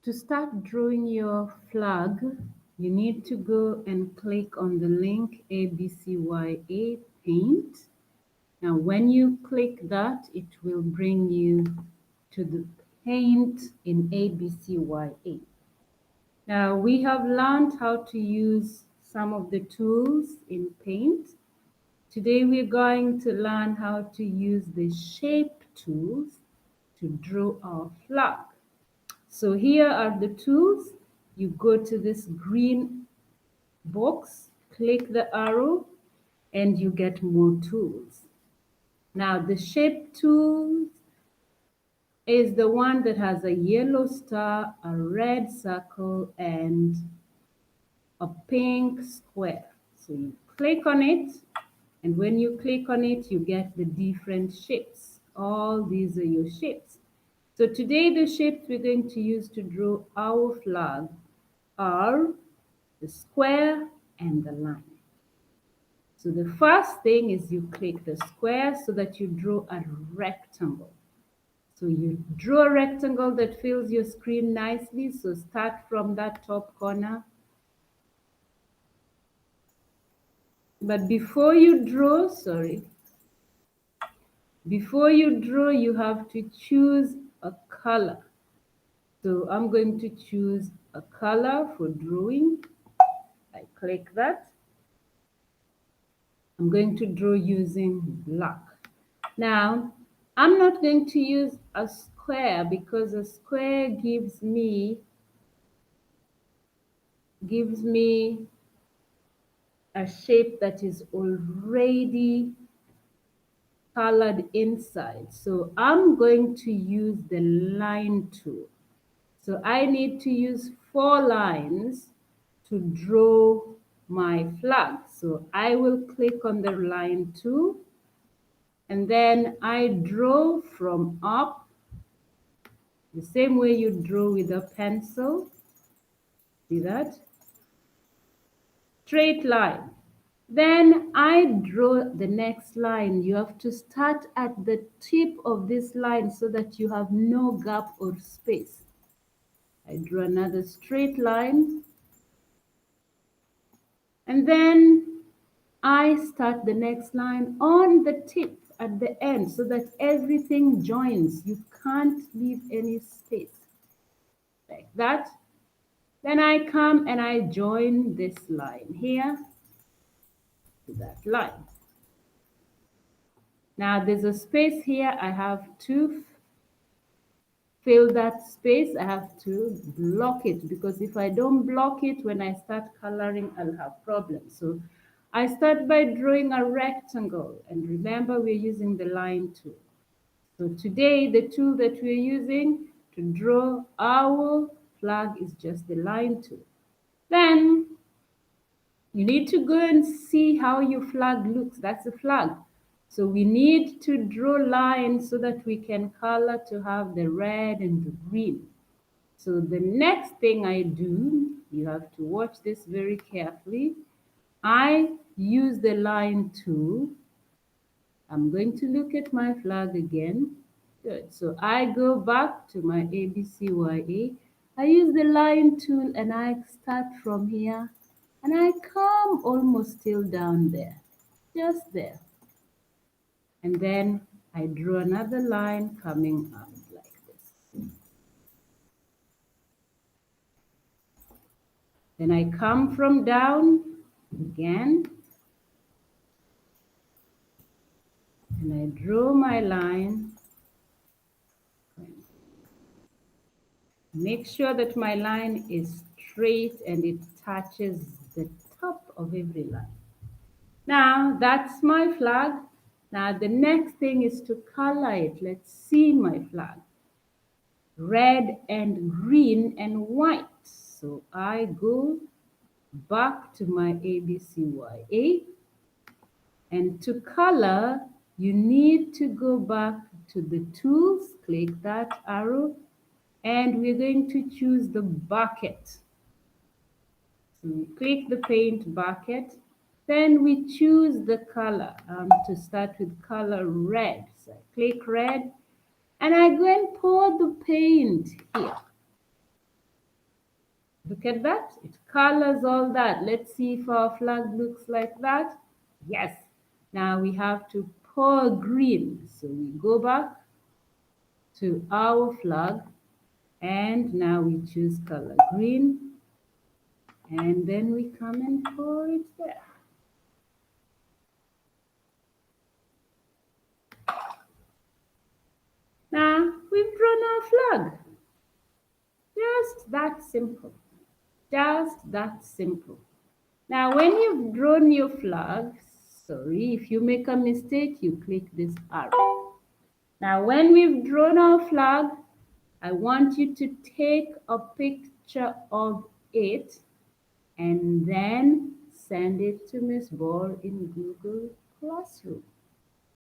To start drawing your flag, you need to go and click on the link ABCYA Paint. Now, when you click that, it will bring you to the paint in ABCYA. Now, we have learned how to use some of the tools in Paint. Today, we're going to learn how to use the shape tools to draw our flag. So here are the tools. You go to this green box, click the arrow, and you get more tools. Now, the shape tool is the one that has a yellow star, a red circle, and a pink square. So you click on it, and when you click on it, you get the different shapes. All these are your shapes. So today, the shapes we're going to use to draw our flag are the square and the line. So the first thing is you click the square so that you draw a rectangle. So you draw a rectangle that fills your screen nicely. So start from that top corner. But before you draw, you have to choose a color. So I'm going to choose a color for drawing. I click that. I'm going to draw using black. Now, I'm not going to use a square because a square gives me a shape that is already colored inside. So I'm going to use the line tool. So I need to use 4 lines to draw my flag. So I will click on the line tool, and then I draw from up the same way you draw with a pencil. See that? Straight line. Then I draw the next line. You have to start at the tip of this line so that you have no gap or space. I draw another straight line. And then I start the next line on the tip at the end so that everything joins. You can't leave any space. Like that. Then I come and I join this line here to that line. Now there's a space here. I have to fill that space. I have to block it because if I don't block it, when I start coloring, I'll have problems. So I start by drawing a rectangle, and remember we're using the line tool. So today the tool that we're using to draw our flag is just the line tool. Then you need to go and see how your flag looks. That's a flag. So we need to draw lines so that we can color to have the red and the green. So the next thing I do, you have to watch this very carefully. I use the line tool. I'm going to look at my flag again. Good. So I go back to my ABCYA. I use the line tool and I start from here and I come almost till down there, just there. And then I draw another line coming up like this. Then I come from down again and I draw my line. Make sure that my line is straight and it touches the top of every line. Now that's my flag. Now the next thing is to color it. Let's see my flag. Red and green and white. So I go back to my ABCYA, and to color you need to go back to the tools, click that arrow, and we're going to choose the bucket. So we click the paint bucket, then we choose the color. To start with color red. So I click red and I go and pour the paint here. Look at that. It colors all that. Let's see if our flag looks like that. Yes. Now we have to pour green. So we go back to our flag and now we choose color green and then we come and pour it there. Now we've drawn our flag. Just that simple. Just that simple. Now when you've drawn your flag, sorry, if you make a mistake, you click this arrow. Now when we've drawn our flag, I want you to take a picture of it and then send it to Miss Ball in Google Classroom.